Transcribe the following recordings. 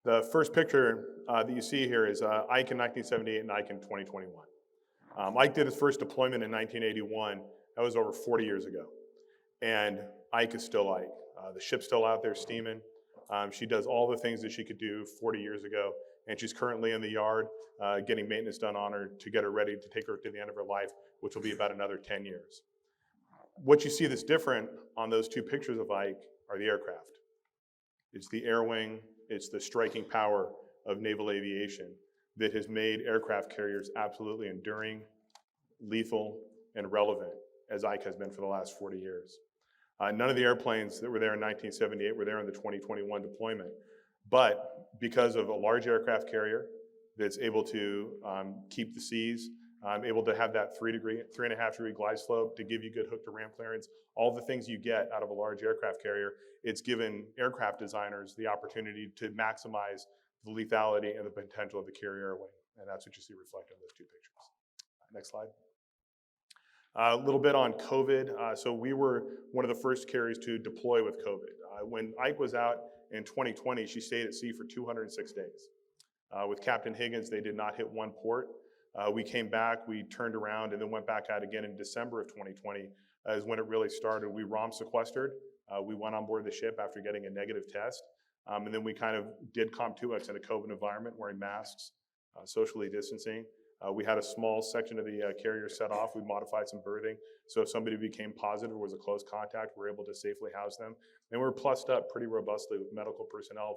The first picture that you see here is Ike in 1978 and Ike in 2021. Ike did his first deployment in 1981. That was over 40 years ago. And Ike is still Ike. The ship's still out there steaming. She does all the things that she could do 40 years ago. And she's currently in the yard getting maintenance done on her to get her ready to take her to the end of her life, which will be about another 10 years. What you see that's different on those two pictures of Ike are the aircraft. It's the air wing, it's the striking power of naval aviation that has made aircraft carriers absolutely enduring, lethal, and relevant, as Ike has been for the last 40 years. None of the airplanes that were there in 1978 were there in the 2021 deployment. But because of a large aircraft carrier that's able to keep the seas, able to have that 3.5 degree glide slope to give you good hook to ramp clearance, all the things you get out of a large aircraft carrier, it's given aircraft designers the opportunity to maximize the lethality and the potential of the carrier airwing. And that's what you see reflected in those two pictures. Next slide. A little bit on COVID. So we were one of the first carriers to deploy with COVID. When Ike was out in 2020, she stayed at sea for 206 days. With Captain Higgins, they did not hit one port. We came back, we turned around, and then went back out again in December of 2020 is when it really started. We ROM sequestered. We went on board the ship after getting a negative test. And then we kind of did COMP2X in a COVID environment, wearing masks, socially distancing. We had a small section of the carrier set off. We modified some berthing. So if somebody became positive or was a close contact, we were able to safely house them. And we were plussed up pretty robustly with medical personnel,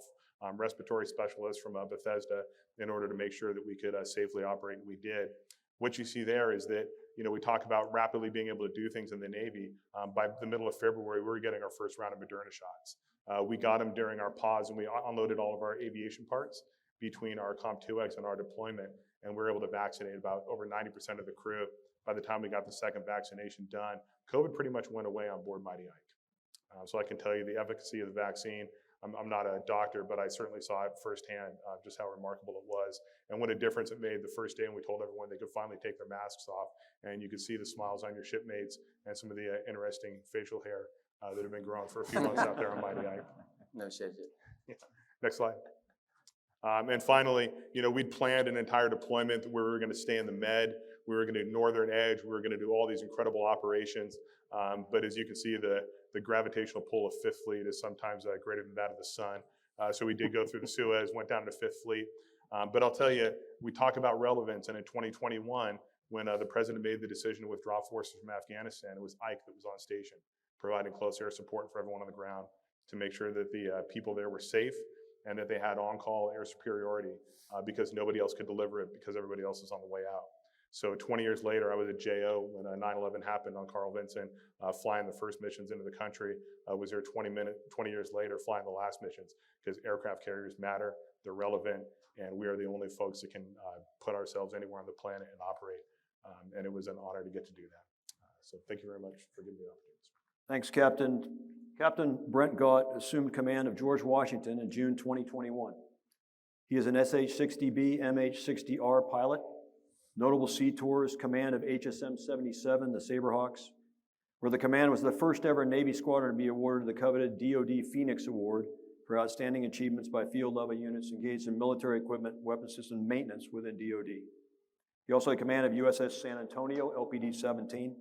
respiratory specialists from Bethesda, in order to make sure that we could safely operate, and we did. What you see there is that, we talk about rapidly being able to do things in the Navy. By the middle of February, we were getting our first round of Moderna shots. We got them during our pause, and we unloaded all of our aviation parts between our COMP2X and our deployment, and we were able to vaccinate about over 90% of the crew. By the time we got the second vaccination done, COVID pretty much went away on board Mighty Ike. So I can tell you the efficacy of the vaccine. I'm not a doctor, but I certainly saw it firsthand, just how remarkable it was, and what a difference it made the first day when we told everyone they could finally take their masks off, and you could see the smiles on your shipmates and some of the interesting facial hair that have been growing for a few months out there on Mighty Ike. No shit. Yeah. Next slide. And finally, we'd planned an entire deployment where we were going to stay in the Med, we were going to do Northern Edge, we were going to do all these incredible operations. But as you can see, the gravitational pull of Fifth Fleet is sometimes greater than that of the sun. So we did go through the Suez, went down to Fifth Fleet. But I'll tell you, we talk about relevance, and in 2021, when the president made the decision to withdraw forces from Afghanistan, it was Ike that was on station, providing close air support for everyone on the ground to make sure that the people there were safe and that they had on-call air superiority because nobody else could deliver it because everybody else was on the way out. So 20 years later, I was at JO when 9/11 happened on Carl Vinson, flying the first missions into the country. I was there 20 years later, flying the last missions, because aircraft carriers matter, they're relevant, and we are the only folks that can put ourselves anywhere on the planet and operate. And it was an honor to get to do that. So thank you very much for giving me the opportunity. Thanks, Captain. Captain Brent Gaught assumed command of George Washington in June 2021. He is an SH-60B, MH-60R pilot. Notable sea tours: command of HSM-77, the Saberhawks, where the command was the first ever Navy squadron to be awarded the coveted DoD Phoenix Award for outstanding achievements by field-level units engaged in military equipment, weapon system maintenance within DoD. He also had command of USS San Antonio, LPD-17.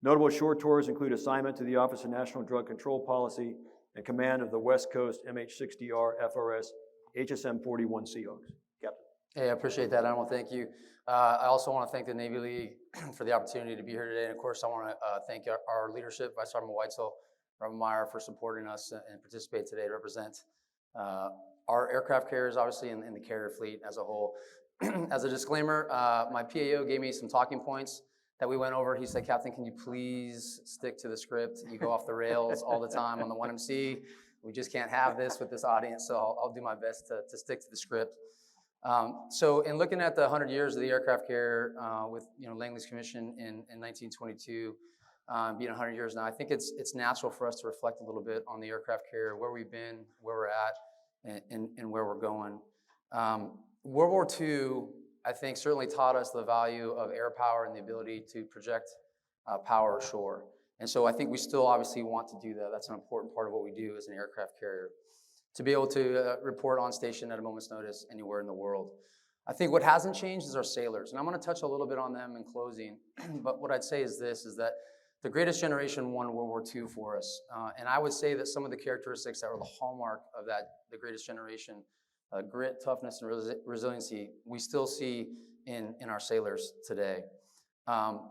Notable shore tours include assignment to the Office of National Drug Control Policy and command of the West Coast MH-60R FRS HSM-41 Seahawks. Captain. Hey, I appreciate that. I want to thank you. I also want to thank the Navy League for the opportunity to be here today. And of course, I want to thank our leadership, Vice Admiral Weitzel, Robert Meyer, for supporting us and participate today to represent our aircraft carriers, obviously, in the carrier fleet as a whole. As a disclaimer, my PAO gave me some talking points that we went over. He said, Captain, can you please stick to the script? You go off the rails all the time on the 1MC. We just can't have this with this audience, so I'll do my best to stick to the script. So in looking at the 100 years of the aircraft carrier with Langley's commission in 1922, being 100 years now, I think it's natural for us to reflect a little bit on the aircraft carrier, where we've been, where we're at, and where we're going. World War II, I think, certainly taught us the value of air power and the ability to project power ashore. And so I think we still obviously want to do that. That's an important part of what we do as an aircraft carrier. to be able to report on station at a moment's notice anywhere in the world. I think what hasn't changed is our sailors, and I'm going to touch a little bit on them in closing, but what I'd say is this, is that the greatest generation won World War II for us, and I would say that some of the characteristics that were the hallmark of that, the greatest generation, grit, toughness, and resiliency, we still see in our sailors today.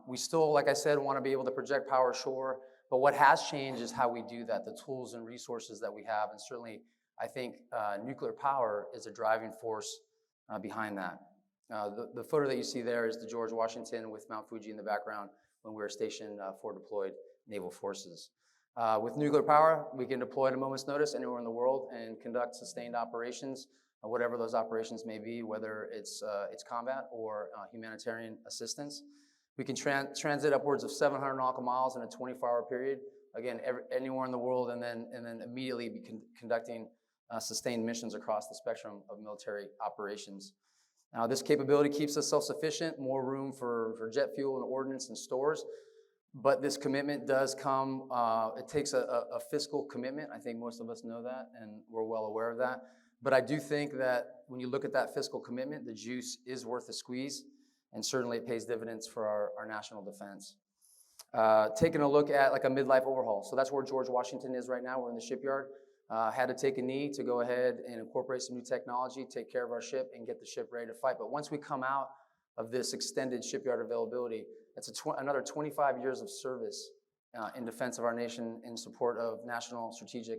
We still, like I said, want to be able to project power ashore, but what has changed is how we do that, the tools and resources that we have, and certainly I think nuclear power is a driving force behind that. The photo that you see there is the George Washington with Mount Fuji in the background when we were stationed for deployed naval forces. With nuclear power, we can deploy at a moment's notice anywhere in the world and conduct sustained operations, whatever those operations may be, whether it's combat or humanitarian assistance. We can transit upwards of 700 nautical miles in a 24-hour period, again, anywhere in the world, and then immediately be conducting sustained missions across the spectrum of military operations. Now, this capability keeps us self-sufficient, more room for jet fuel and ordnance and stores, but this commitment does come, it takes a fiscal commitment. I think most of us know that, and we're well aware of that. But I do think that when you look at that fiscal commitment, the juice is worth the squeeze, and certainly it pays dividends for our national defense. Taking a look at like a midlife overhaul. So that's where George Washington is right now. We're in the shipyard. Had to take a knee to go ahead and incorporate some new technology, take care of our ship, and get the ship ready to fight. But once we come out of this extended shipyard availability, it's another 25 years of service in defense of our nation in support of national, strategic,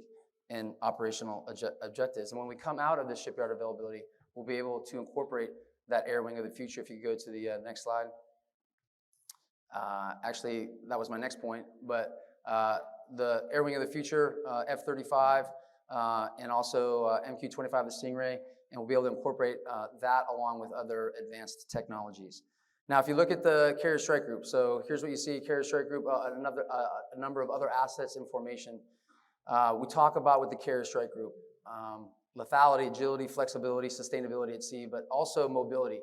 and operational objectives. And when we come out of this shipyard availability, we'll be able to incorporate that air wing of the future. If you could go to the next slide. Actually, that was my next point, but the air wing of the future, F-35, and also MQ-25, the Stingray, and we'll be able to incorporate that along with other advanced technologies. Now, if you look at the Carrier Strike Group, so here's what you see, Carrier Strike Group, a number of other assets in formation. We talk about with the Carrier Strike Group, lethality, agility, flexibility, sustainability at sea, but also mobility.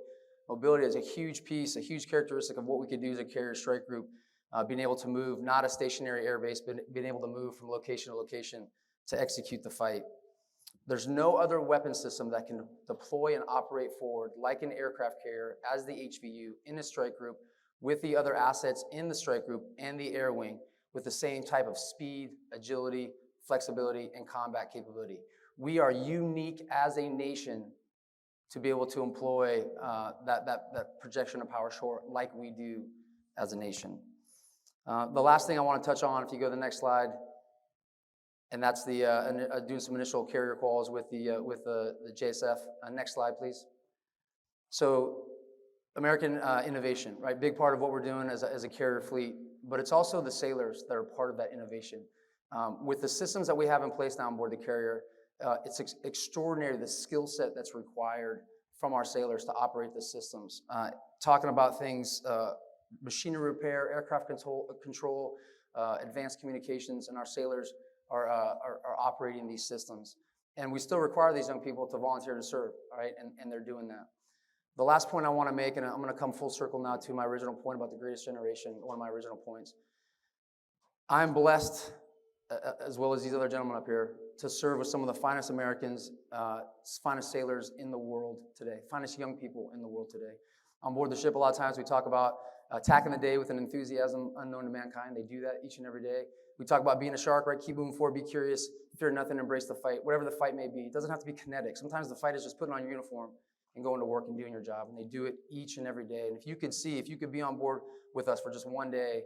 Mobility is a huge piece, a huge characteristic of what we could do as a Carrier Strike Group, being able to move, not a stationary airbase, but being able to move from location to location to execute the fight. There's no other weapon system that can deploy and operate forward like an aircraft carrier as the HVU in a strike group with the other assets in the strike group and the air wing with the same type of speed, agility, flexibility, and combat capability. We are unique as a nation to be able to employ that projection of power shore like we do as a nation. The last thing I want to touch on, if you go to the next slide, and that's the doing some initial carrier calls with the JSF. Next slide, please. So, American innovation, right? Big part of what we're doing as a carrier fleet, but it's also the sailors that are part of that innovation. With the systems that we have in place now on board the carrier, it's extraordinary the skill set that's required from our sailors to operate the systems. Talking about things, machinery repair, aircraft control, advanced communications, and our sailors are operating these systems. And we still require these young people to volunteer to serve, all right? And they're doing that. The last point I want to make, and I'm going to come full circle now to my original point about the greatest generation, one of my original points. I'm blessed, as well as these other gentlemen up here, to serve with some of the finest Americans, finest sailors in the world today, finest young people in the world today. On board the ship, a lot of times we talk about attacking the day with an enthusiasm unknown to mankind. They do that each and every day. We talk about being a shark, right? Keep moving forward, be curious, fear nothing, embrace the fight, whatever the fight may be. It doesn't have to be kinetic. Sometimes the fight is just putting on your uniform and going to work and doing your job, and they do it each and every day. And if you could be on board with us for just one day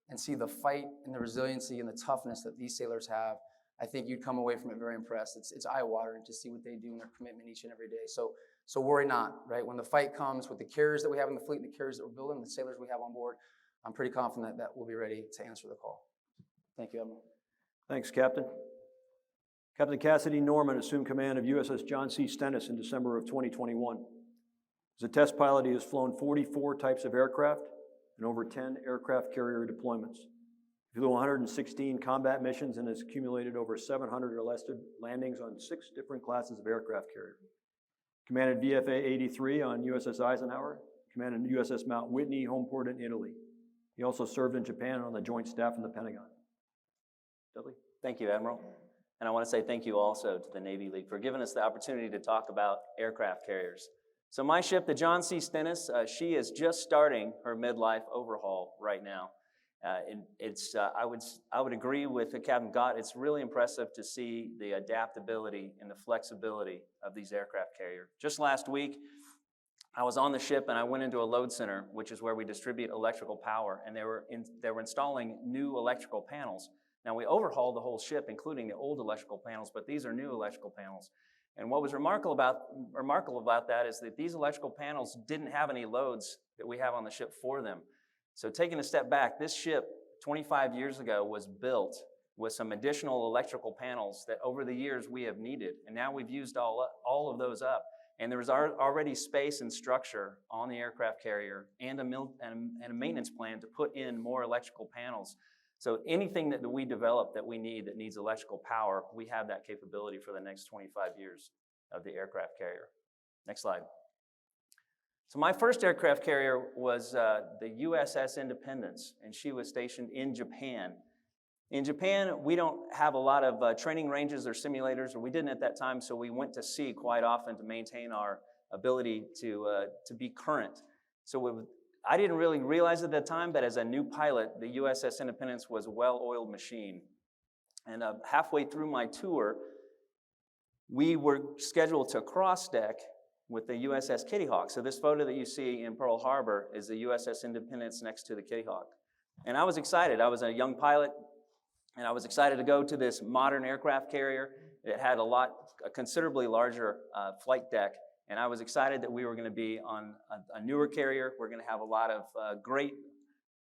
and see the fight and the resiliency and the toughness that these sailors have, I think you'd come away from it very impressed. It's eye-watering to see what they do in their commitment each and every day. So worry not, right? When the fight comes with the carriers that we have in the fleet, the carriers that we're building, the sailors we have on board, I'm pretty confident that we'll be ready to answer the call. Thank you, Admiral. Thanks, Captain. Captain Cassidy Norman assumed command of USS John C. Stennis in December of 2021. As a test pilot, he has flown 44 types of aircraft and over 10 aircraft carrier deployments. He flew 116 combat missions and has accumulated over 700 arrested landings on 6 different classes of aircraft carrier. Commanded VFA 83 on USS Eisenhower, commanded USS Mount Whitney, home port in Italy. He also served in Japan on the Joint Staff in the Pentagon. Dudley? Thank you, Admiral. And I want to say thank you also to the Navy League for giving us the opportunity to talk about aircraft carriers. So my ship, the John C. Stennis, she is just starting her midlife overhaul right now. And I would agree with Captain Gott. It's really impressive to see the adaptability and the flexibility of these aircraft carriers. Just last week, I was on the ship and I went into a load center, which is where we distribute electrical power, and they were installing new electrical panels. Now, we overhauled the whole ship, including the old electrical panels, but these are new electrical panels. And what was remarkable about that is that these electrical panels didn't have any loads that we have on the ship for them. So taking a step back, this ship 25 years ago was built with some additional electrical panels that over the years we have needed. And now we've used all of those up. And there was already space and structure on the aircraft carrier and a maintenance plan to put in more electrical panels. So anything that we develop that we need that needs electrical power, we have that capability for the next 25 years of the aircraft carrier. Next slide. So my first aircraft carrier was the USS Independence, and she was stationed in Japan. In Japan, we don't have a lot of training ranges or simulators, or we didn't at that time, so we went to sea quite often to maintain our ability to be current. So I didn't really realize at that time, but as a new pilot, the USS Independence was a well-oiled machine. And halfway through my tour, we were scheduled to cross deck with the USS Kitty Hawk. So this photo that you see in Pearl Harbor is the USS Independence next to the Kitty Hawk. And I was excited. I was a young pilot, and I was excited to go to this modern aircraft carrier. It had a considerably larger flight deck. And I was excited that we were going to be on a newer carrier. We're going to have a lot of great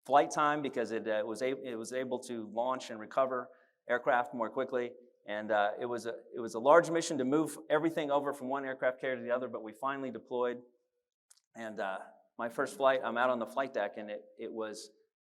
flight time because it was able to launch and recover aircraft more quickly. And it was a large mission to move everything over from one aircraft carrier to the other, but we finally deployed. And my first flight, I'm out on the flight deck, and it was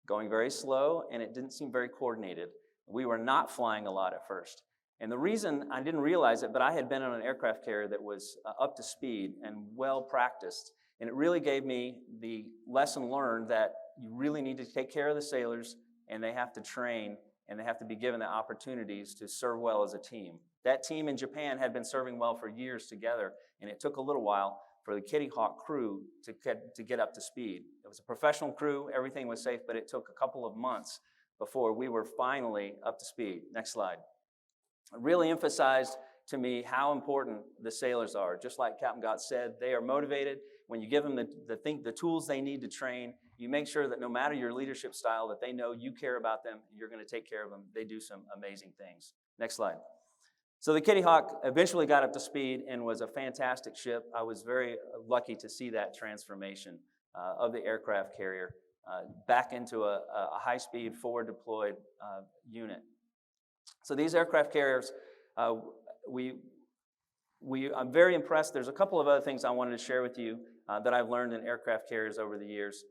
going very slow, and it didn't seem very coordinated. We were not flying a lot at first. And the reason, I didn't realize it, but I had been on an aircraft carrier that was up to speed and well practiced. And it really gave me the lesson learned that you really need to take care of the sailors, and they have to train, and they have to be given the opportunities to serve well as a team. That team in Japan had been serving well for years together, and it took a little while for the Kitty Hawk crew to get up to speed. It was a professional crew, everything was safe, but it took a couple of months before we were finally up to speed. Next slide. It really emphasized to me how important the sailors are. Just like Captain Gott said, they are motivated. When you give them the tools they need to train, you make sure that no matter your leadership style, that they know you care about them, and you're going to take care of them. They do some amazing things. Next slide. So the Kitty Hawk eventually got up to speed and was a fantastic ship. I was very lucky to see that transformation of the aircraft carrier back into a high-speed, forward-deployed unit. So these aircraft carriers, I'm very impressed. There's a couple of other things I wanted to share with you that I've learned in aircraft carriers over the years.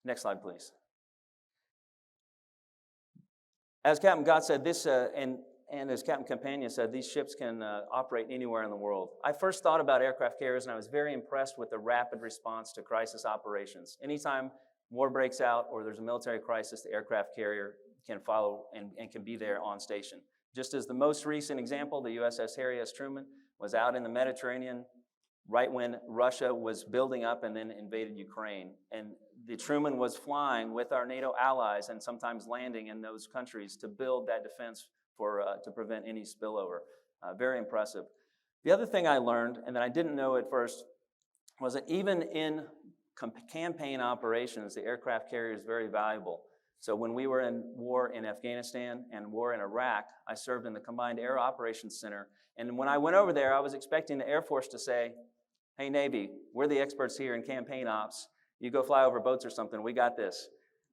Next slide, please. As Captain Gott said, and as Captain Campagna said, these ships can operate anywhere in the world. I first thought about aircraft carriers, and I was very impressed with the rapid response to crisis operations. Anytime war breaks out or there's a military crisis, the aircraft carrier can follow and can be there on station. Just as the most recent example, the USS Harry S. Truman was out in the Mediterranean right when Russia was building up and then invaded Ukraine. And the Truman was flying with our NATO allies and sometimes landing in those countries to build that defense to prevent any spillover. Very impressive. The other thing I learned, and that I didn't know at first, was that even in campaign operations, the aircraft carrier is very valuable. So when we were in war in Afghanistan and war in Iraq, I served in the Combined Air Operations Center. And when I went over there, I was expecting the Air Force to say, hey, Navy, we're the experts here in campaign ops. You go fly over boats or something, we got this.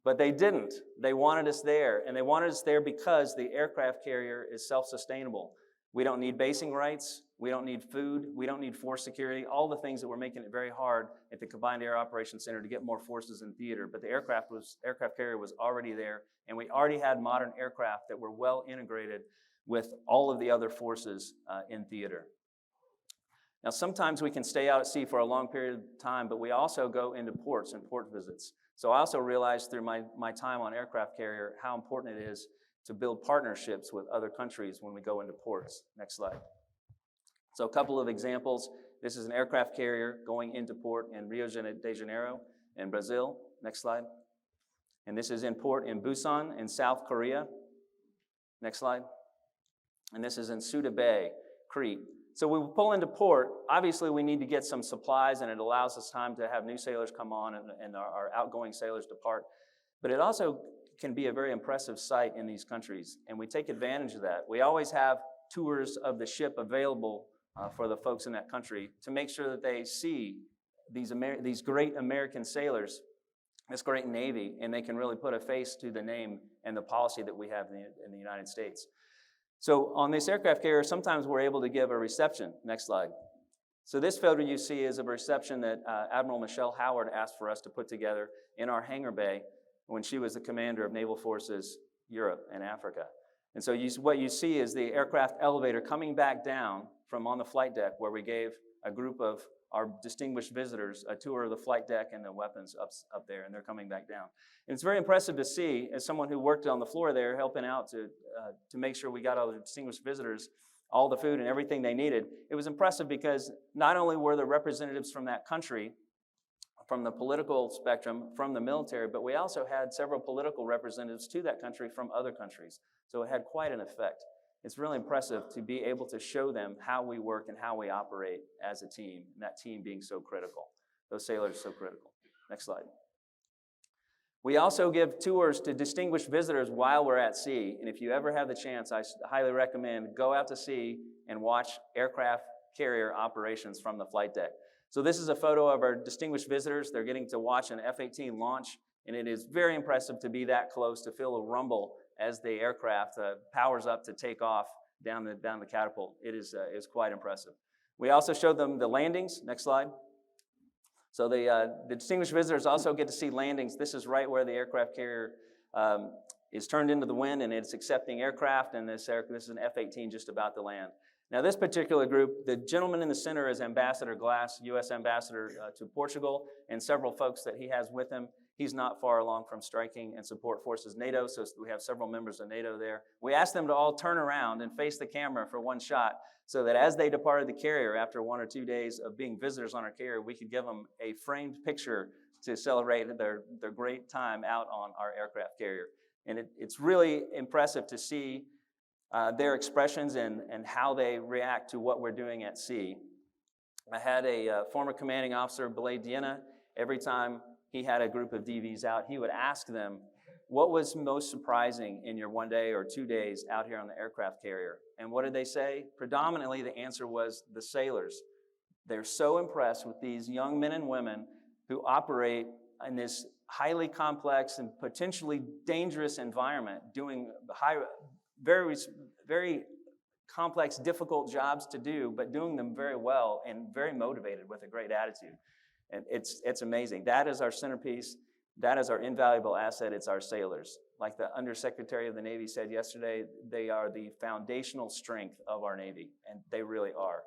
But they didn't. They wanted us there. And they wanted us there because the aircraft carrier is self-sustainable. We don't need basing rights. We don't need food. We don't need force security. All the things that were making it very hard at the Combined Air Operations Center to get more forces in theater. But the aircraft carrier was already there, and we already had modern aircraft that were well integrated with all of the other forces in theater. Now, sometimes we can stay out at sea for a long period of time, but we also go into ports and port visits. So I also realized through my time on aircraft carrier how important it is to build partnerships with other countries when we go into ports. Next slide. So a couple of examples. This is an aircraft carrier going into port in Rio de Janeiro in Brazil. Next slide. And this is in port in Busan in South Korea. Next slide. And this is in Suda Bay, Crete. So we pull into port. Obviously, we need to get some supplies, and it allows us time to have new sailors come on and our outgoing sailors depart. But it also can be a very impressive sight in these countries, and we take advantage of that. We always have tours of the ship available for the folks in that country to make sure that they see these great American sailors, this great Navy, and they can really put a face to the name and the policy that we have in the United States. So on this aircraft carrier, sometimes we're able to give a reception. Next slide. So this photo you see is a reception that Admiral Michelle Howard asked for us to put together in our hangar bay when she was the commander of Naval Forces Europe and Africa. And so what you see is the aircraft elevator coming back down from on the flight deck, where we gave a group of our distinguished visitors a tour of the flight deck and the weapons up there, and they're coming back down. And it's very impressive to see, as someone who worked on the floor there, helping out to make sure we got all the distinguished visitors all the food and everything they needed. It was impressive because not only were there representatives from that country, from the political spectrum, from the military, but we also had several political representatives to that country from other countries. So it had quite an effect. It's really impressive to be able to show them how we work and how we operate as a team, and that team being so critical. Those sailors are so critical. Next slide. We also give tours to distinguished visitors while we're at sea, and if you ever have the chance, I highly recommend go out to sea and watch aircraft carrier operations from the flight deck. So this is a photo of our distinguished visitors. They're getting to watch an F-18 launch, and it is very impressive to be that close, to feel a rumble as the aircraft powers up to take off down the catapult. It is quite impressive. We also showed them the landings. Next slide. So the distinguished visitors also get to see landings. This is right where the aircraft carrier is turned into the wind, and it's accepting aircraft, and this is an F-18 just about to land. Now this particular group, the gentleman in the center is Ambassador Glass, U.S. Ambassador to Portugal, and several folks that he has with him. He's not far along from striking and support forces NATO, so we have several members of NATO there. We asked them to all turn around and face the camera for one shot so that as they departed the carrier after 1 or 2 days of being visitors on our carrier, we could give them a framed picture to celebrate their great time out on our aircraft carrier. And it's really impressive to see their expressions and how they react to what we're doing at sea. I had a former commanding officer, Belay Diena. Every time he had a group of DVs out, he would ask them, what was most surprising in your 1 day or 2 days out here on the aircraft carrier? And what did they say? Predominantly, the answer was the sailors. They're so impressed with these young men and women who operate in this highly complex and potentially dangerous environment, doing very, very complex, difficult jobs to do, but doing them very well and very motivated with a great attitude. And it's amazing. That is our centerpiece. That is our invaluable asset. It's our sailors. Like the Undersecretary of the Navy said yesterday, they are the foundational strength of our Navy, and they really are.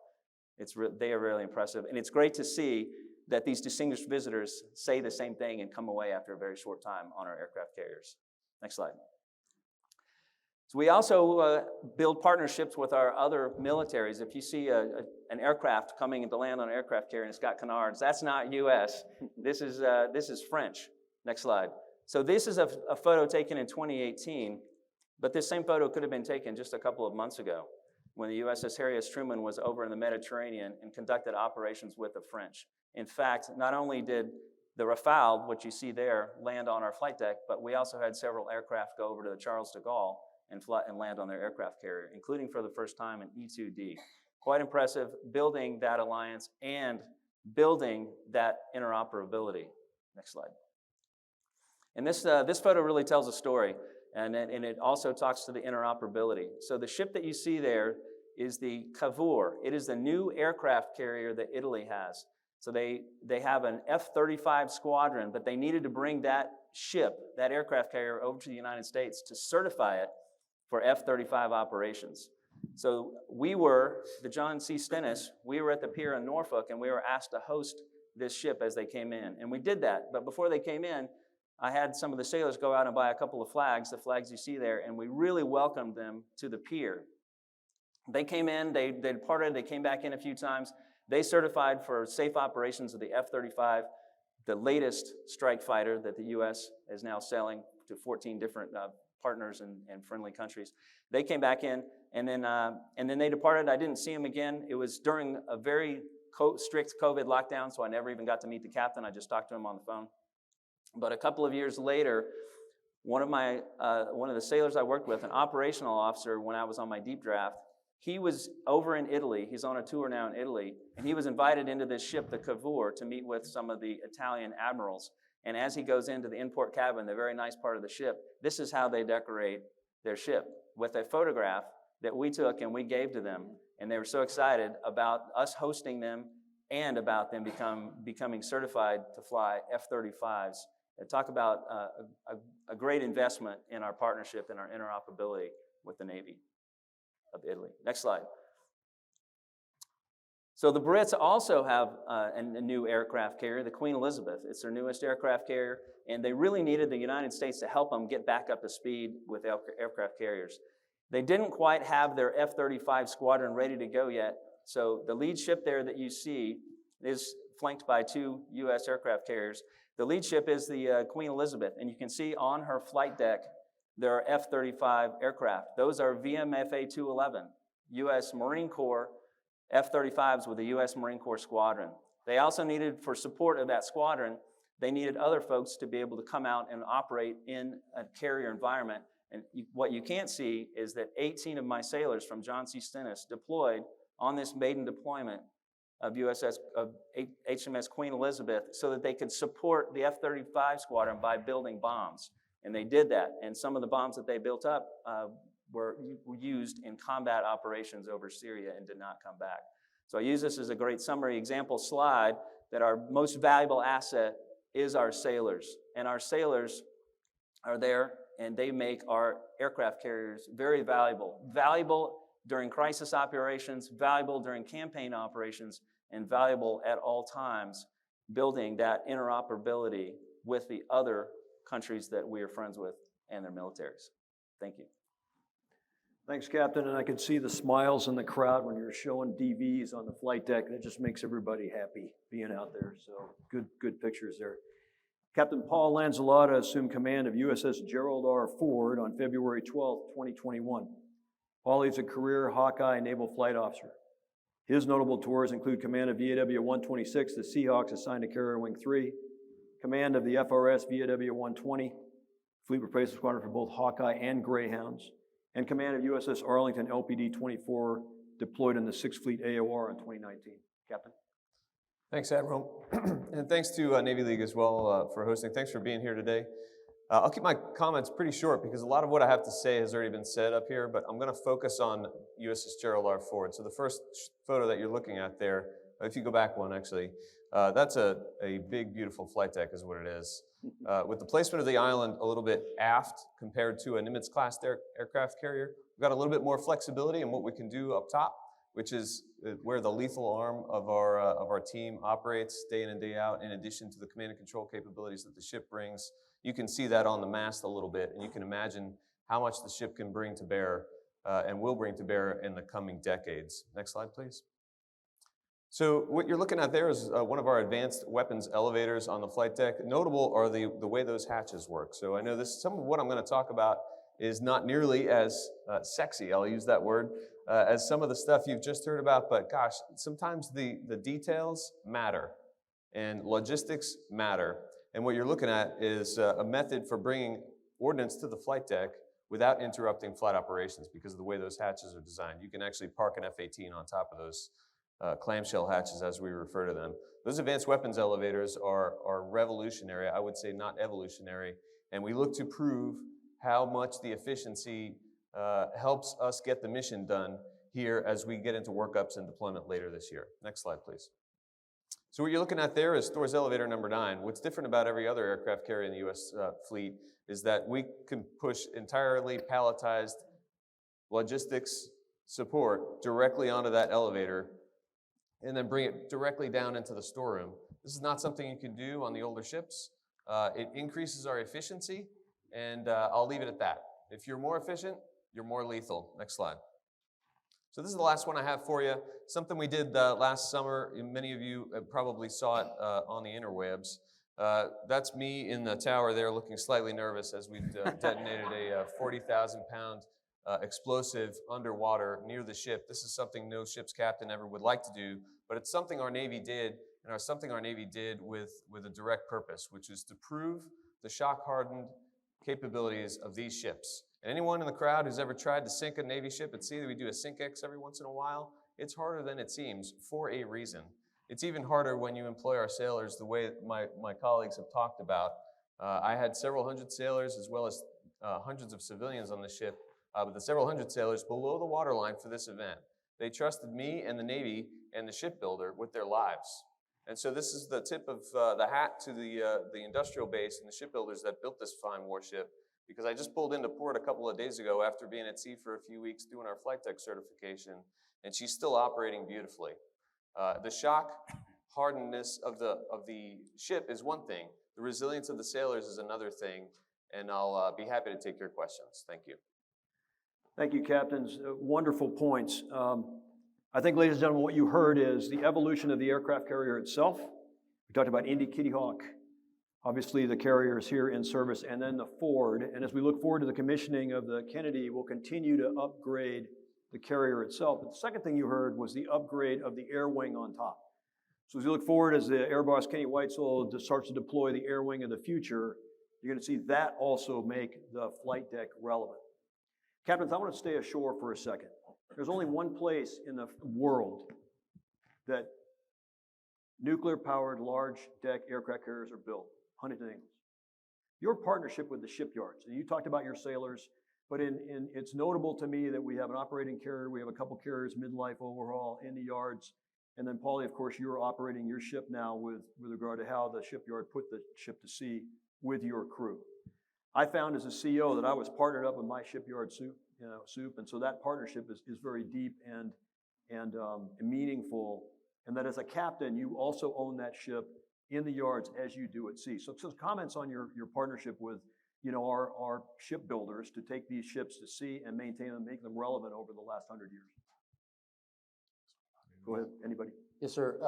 They are really impressive. And it's great to see that these distinguished visitors say the same thing and come away after a very short time on our aircraft carriers. Next slide. So we also build partnerships with our other militaries. If you see an aircraft coming to land on an aircraft carrier and it's got canards, that's not U.S. This is French. Next slide. So this is a photo taken in 2018, but this same photo could have been taken just a couple of months ago when the USS Harry S. Truman was over in the Mediterranean and conducted operations with the French. In fact, not only did the Rafale, which you see there, land on our flight deck, but we also had several aircraft go over to the Charles de Gaulle and land on their aircraft carrier, including for the first time an E-2D. Quite impressive, building that alliance and building that interoperability. Next slide. And this photo really tells a story, and it also talks to the interoperability. So the ship that you see there is the Cavour. It is the new aircraft carrier that Italy has. So they have an F-35 squadron, but they needed to bring that ship, that aircraft carrier, over to the United States to certify it for F-35 operations. So the John C. Stennis, we were at the pier in Norfolk, and we were asked to host this ship as they came in. And we did that, but before they came in, I had some of the sailors go out and buy a couple of flags, the flags you see there, and we really welcomed them to the pier. They came in, they departed, they came back in a few times. They certified for safe operations of the F-35, the latest strike fighter that the U.S. is now selling to 14 different partners and friendly countries. They came back in, and then they departed. I didn't see them again. It was during a very strict COVID lockdown, so I never even got to meet the captain. I just talked to him on the phone. But a couple of years later, one of the sailors I worked with, an operational officer when I was on my deep draft, he was over in Italy. He's on a tour now in Italy, and he was invited into this ship, the Cavour, to meet with some of the Italian admirals. And as he goes into the in-port cabin, the very nice part of the ship, this is how they decorate their ship, with a photograph that we took and we gave to them. And they were so excited about us hosting them and about them becoming certified to fly F-35s. And talk about a great investment in our partnership and our interoperability with the Navy of Italy. Next slide. So the Brits also have a new aircraft carrier, the Queen Elizabeth. It's their newest aircraft carrier, and they really needed the United States to help them get back up to speed with aircraft carriers. They didn't quite have their F-35 squadron ready to go yet, so the lead ship there that you see is flanked by 2 U.S. aircraft carriers. The lead ship is the Queen Elizabeth, and you can see on her flight deck there are F-35 aircraft. Those are VMFA-211, U.S. Marine Corps F-35s with the U.S. Marine Corps squadron. They also needed, for support of that squadron, they needed other folks to be able to come out and operate in a carrier environment. And what you can't see is that 18 of my sailors from John C. Stennis deployed on this maiden deployment of HMS Queen Elizabeth so that they could support the F-35 squadron by building bombs. And they did that. And some of the bombs that they built up were used in combat operations over Syria and did not come back. So I use this as a great summary example slide that our most valuable asset is our sailors. And our sailors are there and they make our aircraft carriers very valuable. Valuable during crisis operations, valuable during campaign operations, and valuable at all times, building that interoperability with the other countries that we are friends with and their militaries. Thank you. Thanks, Captain. And I could see the smiles in the crowd when you're showing DVs on the flight deck. It just makes everybody happy being out there. So good pictures there. Captain Paul Lanzalotta assumed command of USS Gerald R. Ford on February 12, 2021. Paul is a career Hawkeye naval flight officer. His notable tours include command of VAW-126, the Seahawks assigned to Carrier Wing 3, command of the FRS VAW-120, fleet replacement squadron for both Hawkeye and Greyhounds, and command of USS Arlington LPD-24, deployed in the 6th Fleet AOR in 2019. Captain? Thanks, Admiral. And thanks to Navy League as well for hosting. Thanks for being here today. I'll keep my comments pretty short because a lot of what I have to say has already been said up here, but I'm going to focus on USS Gerald R. Ford. So the first photo that you're looking at there, if you go back one actually, that's a big, beautiful flight deck is what it is. With the placement of the island a little bit aft compared to a Nimitz-class aircraft carrier, we've got a little bit more flexibility in what we can do up top, which is where the lethal arm of our team operates day in and day out, in addition to the command and control capabilities that the ship brings. You can see that on the mast a little bit, and you can imagine how much the ship can bring to bear and will bring to bear in the coming decades. Next slide, please. So what you're looking at there is one of our advanced weapons elevators on the flight deck. Notable are the way those hatches work. So I know some of what I'm going to talk about is not nearly as sexy, I'll use that word, as some of the stuff you've just heard about, but gosh, sometimes the details matter and logistics matter. And what you're looking at is a method for bringing ordnance to the flight deck without interrupting flight operations because of the way those hatches are designed. You can actually park an F-18 on top of those clamshell hatches, as we refer to them. Those advanced weapons elevators are revolutionary, I would say not evolutionary, and we look to prove how much the efficiency helps us get the mission done here as we get into workups and deployment later this year. Next slide, please. So what you're looking at there is Stores Elevator number 9. What's different about every other aircraft carrier in the U.S. fleet is that we can push entirely palletized logistics support directly onto that elevator and then bring it directly down into the storeroom. This is not something you can do on the older ships. It increases our efficiency, and I'll leave it at that. If you're more efficient, you're more lethal. Next slide. So this is the last one I have for you. Something we did last summer. Many of you probably saw it on the interwebs. That's me in the tower there looking slightly nervous as we detonated a 40,000-pound explosive underwater near the ship. This is something no ship's captain ever would like to do, but it's something our Navy did, and something our Navy did with a direct purpose, which is to prove the shock-hardened capabilities of these ships. And anyone in the crowd who's ever tried to sink a Navy ship at sea, that we do a sink-X every once in a while, it's harder than it seems for a reason. It's even harder when you employ our sailors the way my colleagues have talked about. I had several hundred sailors as well as hundreds of civilians on the ship, but the several hundred sailors below the waterline for this event. They trusted me and the Navy and the shipbuilder with their lives. And so this is the tip of the hat to the industrial base and the shipbuilders that built this fine warship, because I just pulled into port a couple of days ago after being at sea for a few weeks doing our flight deck certification, and she's still operating beautifully. The shock hardenness of the ship is one thing. The resilience of the sailors is another thing, and I'll be happy to take your questions. Thank you. Thank you, captains. Wonderful points. I think, ladies and gentlemen, what you heard is the evolution of the aircraft carrier itself. We talked about Indy, Kitty Hawk, obviously the carriers here in service, and then the Ford. And as we look forward to the commissioning of the Kennedy, we'll continue to upgrade the carrier itself. But the second thing you heard was the upgrade of the air wing on top. So as you look forward, as the Air Boss Kenny Weitzel starts to deploy the air wing of the future, you're going to see that also make the flight deck relevant. Captains, I want to stay ashore for a second. There's only one place in the world that nuclear-powered large deck aircraft carriers are built, Huntington Ingalls. Your partnership with the shipyards, and you talked about your sailors, but it's notable to me that we have an operating carrier, we have a couple carriers, midlife overhaul in the yards, and then Paulie, of course, you're operating your ship now with regard to how the shipyard put the ship to sea with your crew. I found as a CEO that I was partnered up with my shipyard soup, and so that partnership is very deep and meaningful, and that as a captain, you also own that ship in the yards as you do at sea. So comments on your partnership with our shipbuilders to take these ships to sea and maintain them, make them relevant over the last 100 years. Go ahead, anybody. Yes, sir.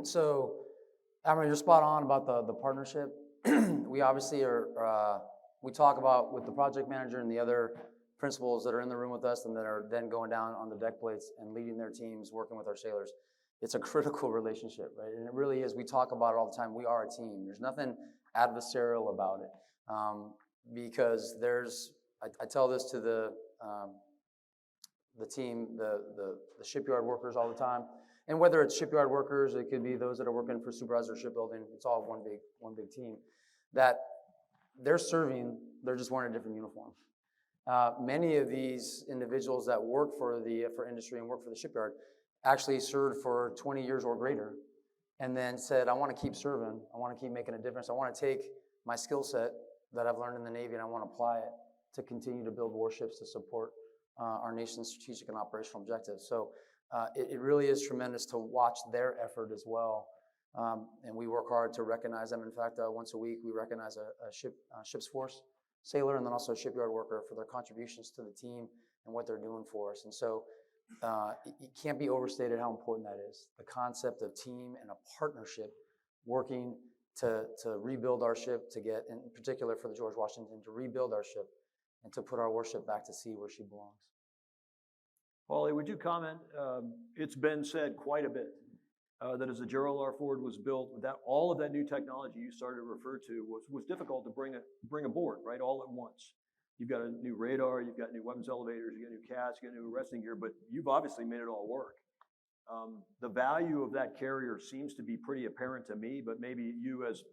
So, Admiral, you're spot on about the partnership. We obviously we talk about with the project manager and the other principals that are in the room with us and that are then going down on the deck plates and leading their teams, working with our sailors. It's a critical relationship, right? And it really is. We talk about it all the time. We are a team. There's nothing adversarial about it, because I tell this to the team, the shipyard workers all the time, and whether it's shipyard workers, it could be those that are working for supervisor shipbuilding. It's all one big team. That they're serving. They're just wearing a different uniform. Many of these individuals that work for industry and work for the shipyard actually served for 20 years or greater, and then said, I want to keep serving. I want to keep making a difference. I want to take my skill set that I've learned in the Navy and I want to apply it to continue to build warships to support our nation's strategic and operational objectives. So it really is tremendous to watch their effort as well. And we work hard to recognize them. In fact, once a week, we recognize a ship's force sailor and then also a shipyard worker for their contributions to the team and what they're doing for us. And so it can't be overstated how important that is. The concept of team and a partnership working to rebuild our ship, to get, in particular for the George Washington, to rebuild our ship and to put our warship back to sea where she belongs. Paulie, would you comment? It's been said quite a bit that as the Gerald R. Ford was built, that all of that new technology you started to refer to was difficult to bring aboard, right, all at once. You've got a new radar, you've got new weapons elevators, you've got new cats, you've got new arresting gear, but you've obviously made it all work. The value of that carrier seems to be pretty apparent to me, but maybe you as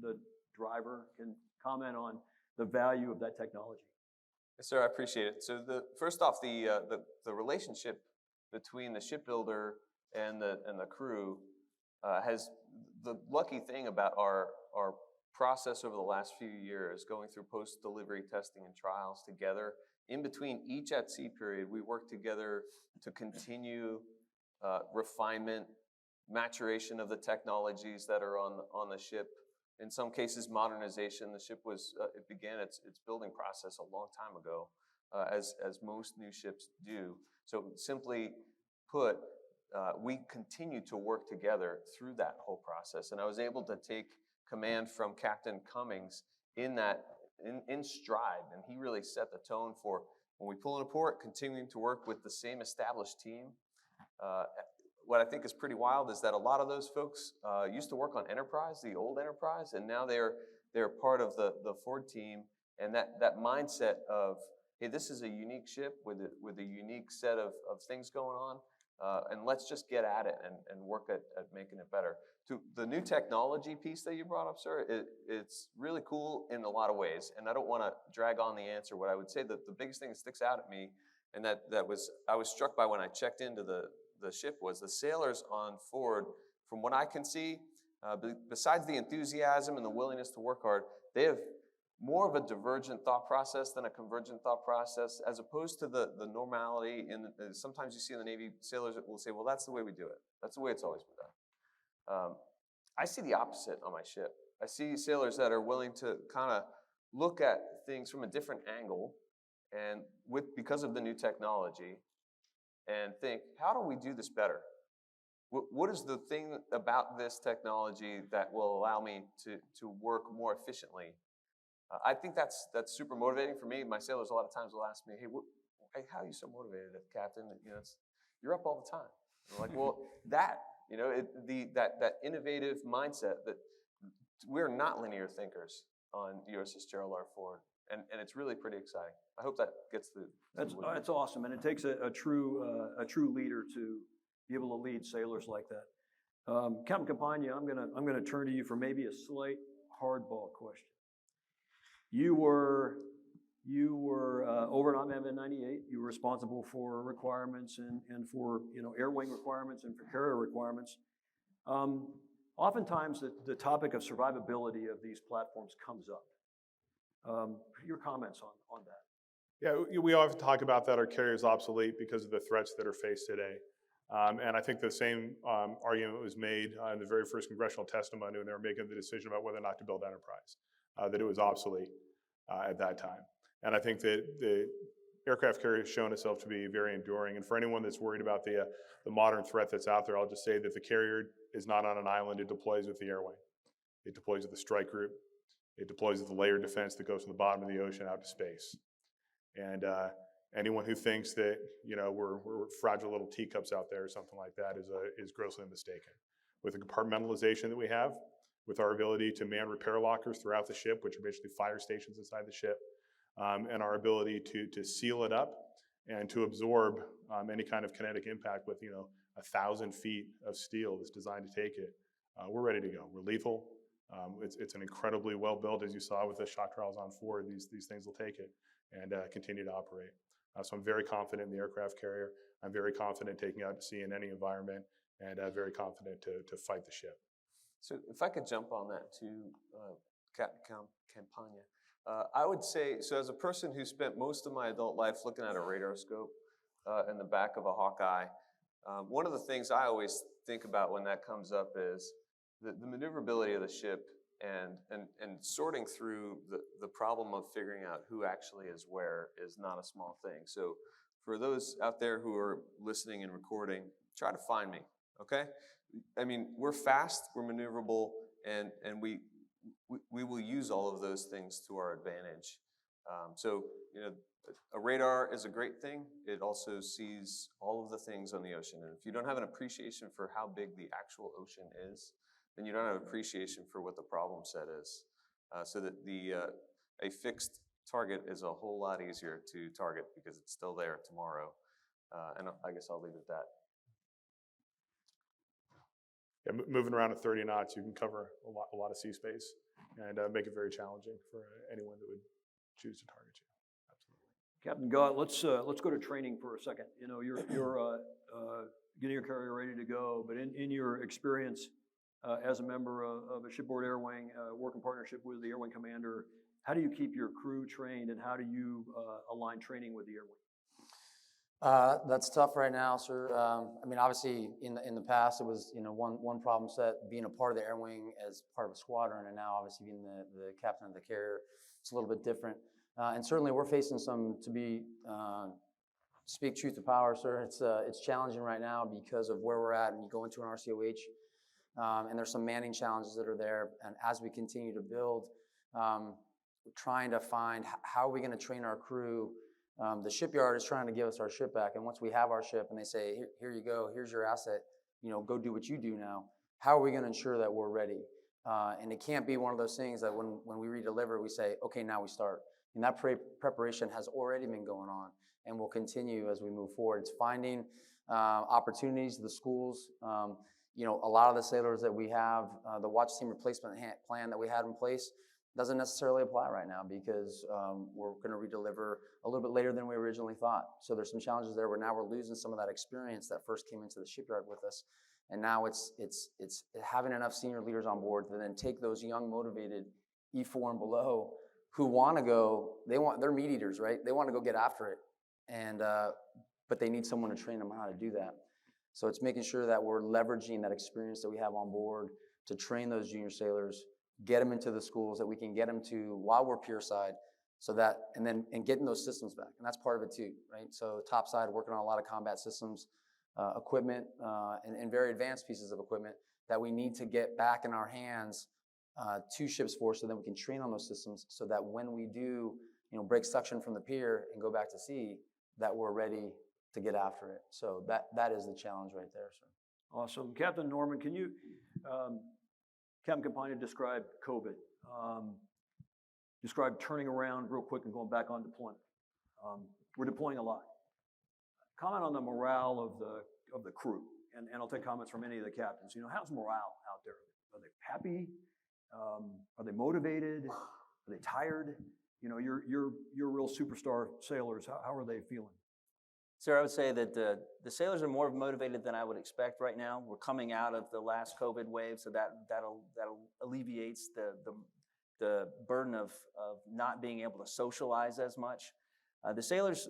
the driver can comment on the value of that technology. Yes, sir, I appreciate it. So first off, the relationship between the shipbuilder and the crew has the lucky thing about our process over the last few years, going through post-delivery testing and trials together. In between each at sea period, we work together to continue refinement, maturation of the technologies that are on the ship, in some cases, modernization. The ship was, it began its building process a long time ago, as most new ships do. So simply put, we continue to work together through that whole process. And I was able to take command from Captain Cummings in stride, and he really set the tone for when we pull into port, continuing to work with the same established team. What I think is pretty wild is that a lot of those folks used to work on Enterprise, the old Enterprise, and now they're part of the Ford team. And that mindset of, hey, this is a unique ship with a unique set of things going on, and let's just get at it and work at making it better. To the new technology piece that you brought up, sir, it's really cool in a lot of ways, and I don't want to drag on the answer. What I would say that the biggest thing that sticks out at me, and I was struck by when I checked into the ship, was the sailors on Ford, from what I can see, besides the enthusiasm and the willingness to work hard, they have more of a divergent thought process than a convergent thought process, as opposed to the normality. And sometimes you see in the Navy, sailors will say, well, that's the way we do it. That's the way it's always been done. I see the opposite on my ship. I see sailors that are willing to kind of look at things from a different angle, and because of the new technology, and think, how do we do this better? What is the thing about this technology that will allow me to work more efficiently? I think that's super motivating for me. My sailors a lot of times will ask me, hey, how are you so motivated, Captain? You're up all the time. And I'm like, well, that innovative mindset, that we're not linear thinkers on USS Gerald R. Ford. And it's really pretty exciting. I hope that gets the. That's awesome, and it takes a true leader to be able to lead sailors like that. Captain Campagna, I'm gonna turn to you for maybe a slight hardball question. You were over at OMM 98. You were responsible for requirements and for air wing requirements and for carrier requirements. Oftentimes, the topic of survivability of these platforms comes up. Your comments on that? Yeah, we often talk about that our carrier is obsolete because of the threats that are faced today. And I think the same argument was made in the very first congressional testimony when they were making the decision about whether or not to build Enterprise, that it was obsolete at that time. And I think that the aircraft carrier has shown itself to be very enduring. And for anyone that's worried about the modern threat that's out there, I'll just say that the carrier is not on an island. It deploys with the air wing. It deploys with the strike group. It deploys with the layered defense that goes from the bottom of the ocean out to space. And anyone who thinks that we're fragile little teacups out there or something like that is grossly mistaken. With the compartmentalization that we have, with our ability to man repair lockers throughout the ship, which are basically fire stations inside the ship, and our ability to seal it up and to absorb any kind of kinetic impact with 1,000 feet of steel that's designed to take it, we're ready to go. We're lethal. It's an incredibly well built, as you saw with the shock trials on Ford. These things will take it and continue to operate. So I'm very confident in the aircraft carrier. I'm very confident taking out to sea in any environment, and very confident to fight the ship. So if I could jump on that too, Captain Campagna, I would say, so as a person who spent most of my adult life looking at a radar scope in the back of a Hawkeye, one of the things I always think about when that comes up is the maneuverability of the ship and sorting through the problem of figuring out who actually is where is not a small thing. So for those out there who are listening and recording, try to find me, okay? I mean, we're fast, we're maneuverable, and we will use all of those things to our advantage. So a radar is a great thing. It also sees all of the things on the ocean. And if you don't have an appreciation for how big the actual ocean is, then you don't have appreciation for what the problem set is. So that a fixed target is a whole lot easier to target because it's still there tomorrow. And I guess I'll leave it at that. Yeah, moving around at 30 knots, you can cover a lot of sea space and make it very challenging for anyone that would choose to target you. Absolutely. Captain Gott, let's go to training for a second. You're getting your carrier ready to go, but in your experience as a member of a shipboard air wing, work in partnership with the air wing commander, how do you keep your crew trained, and how do you align training with the air wing? That's tough right now, sir. I mean, obviously, in the past, it was one problem set being a part of the air wing as part of a squadron, and now obviously being the captain of the carrier, it's a little bit different. And certainly, we're facing some speak truth to power, sir. It's challenging right now because of where we're at, and you go into an RCOH, and there's some manning challenges that are there. And as we continue to build, we're trying to find how are we going to train our crew. The shipyard is trying to give us our ship back, and once we have our ship and they say, here you go, here's your asset, go do what you do now, how are we going to ensure that we're ready? And it can't be one of those things that when we redeliver, we say, okay, now we start. And that preparation has already been going on and will continue as we move forward. It's finding opportunities, the schools, a lot of the sailors that we have, the watch team replacement plan that we had in place, doesn't necessarily apply right now because we're going to redeliver a little bit later than we originally thought. So there's some challenges there where now we're losing some of that experience that first came into the shipyard with us. And now it's having enough senior leaders on board to then take those young, motivated E4 and below who want to go, they're meat eaters, right? They want to go get after it. And but they need someone to train them how to do that. So it's making sure that we're leveraging that experience that we have on board to train those junior sailors, get them into the schools that we can get them to while we're pier side, so that, and getting those systems back. And that's part of it too, right? So top side, working on a lot of combat systems, equipment, and very advanced pieces of equipment that we need to get back in our hands to ship's force so that we can train on those systems so that when we do, break suction from the pier and go back to sea, that we're ready to get after it. So that is the challenge right there, sir. Awesome. Captain Norman, can you, Captain Campagna described COVID. Describe turning around real quick and going back on deployment. We're deploying a lot. Comment on the morale of the crew, and I'll take comments from any of the captains. How's morale out there? Are they happy? Are they motivated? Are they tired? You're real superstar sailors. How are they feeling? Sir, I would say that the sailors are more motivated than I would expect right now. We're coming out of the last COVID wave, so that'll alleviates the burden of not being able to socialize as much. The sailors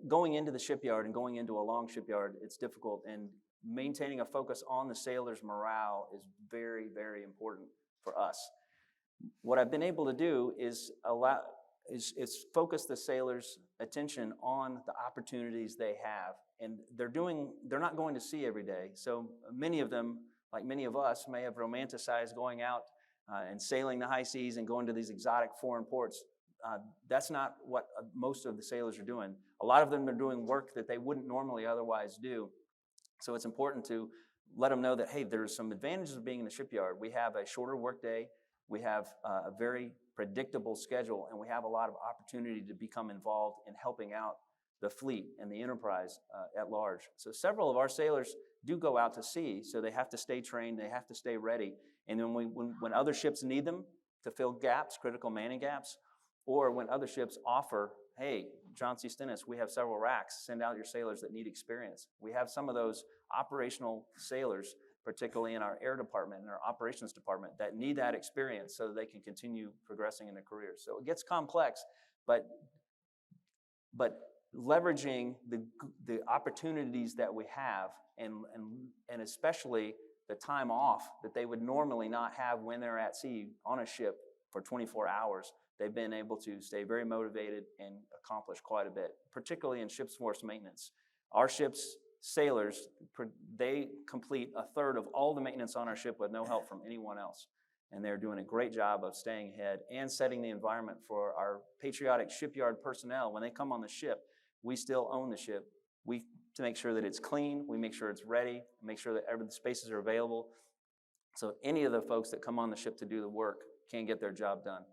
going into the shipyard and going into a long shipyard, it's difficult, and maintaining a focus on the sailors' morale is very, very important for us. What I've been able to do is focus the sailors' attention on the opportunities they have. And they're not going to sea every day. So many of them, like many of us, may have romanticized going out and sailing the high seas and going to these exotic foreign ports. That's not what most of the sailors are doing. A lot of them are doing work that they wouldn't normally otherwise do. So it's important to let them know that, hey, there's some advantages of being in the shipyard. We have a shorter work day. We have a very predictable schedule, and we have a lot of opportunity to become involved in helping out the fleet and the enterprise at large. So several of our sailors do go out to sea, so they have to stay trained, they have to stay ready. And then when other ships need them to fill gaps, critical manning gaps, or when other ships offer, hey, John C. Stennis, we have several racks, send out your sailors that need experience. We have some of those operational sailors, particularly in our air department and our operations department, that need that experience so that they can continue progressing in their careers. So it gets complex, but leveraging the opportunities that we have, and especially the time off that they would normally not have when they're at sea on a ship for 24 hours, they've been able to stay very motivated and accomplish quite a bit, particularly in ship's force maintenance. Our ship's sailors, they complete a third of all the maintenance on our ship with no help from anyone else. And they're doing a great job of staying ahead and setting the environment for our patriotic shipyard personnel. When they come on the ship, we still own the ship. To make sure that it's clean, we make sure it's ready, make sure that the spaces are available. So any of the folks that come on the ship to do the work can get their job done.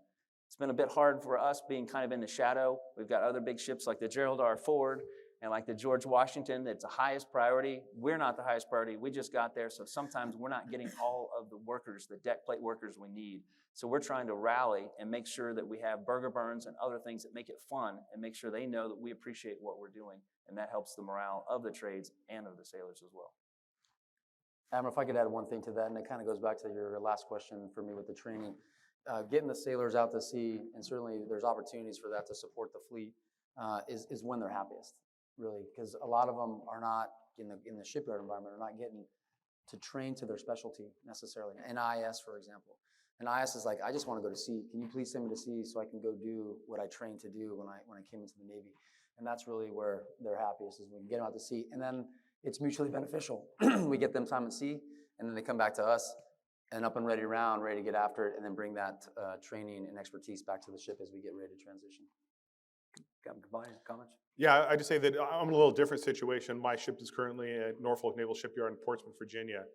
It's been a bit hard for us being kind of in the shadow. We've got other big ships like the Gerald R Ford and like the George Washington that's the highest priority. We're not the highest priority. We just got there, so sometimes we're not getting all of the workers, the deck plate workers we need. So we're trying to rally and make sure that we have burger burns and other things that make it fun and make sure they know that we appreciate what we're doing, and that helps the morale of the trades and of the sailors as well. Admiral, if I could add one thing to that, and it kind of goes back to your last question for me with the training. Getting the sailors out to sea, and certainly there's opportunities for that to support the fleet, is when they're happiest. really, because a lot of them are not in the shipyard environment, are not getting to train to their specialty necessarily. NIS, for example. NIS is like, I just want to go to sea. Can you please send me to sea so I can go do what I trained to do when I came into the Navy? And that's really where they're happiest, is when we get them out to sea. And then it's mutually beneficial. We get them time at sea, and then they come back to us and up and ready around, ready to get after it, and then bring that training and expertise back to the ship as we get ready to transition. Captain Kabani, comments? Yeah, I just say that I'm in a little different situation. My ship is currently at Norfolk Naval Shipyard in Portsmouth, Virginia.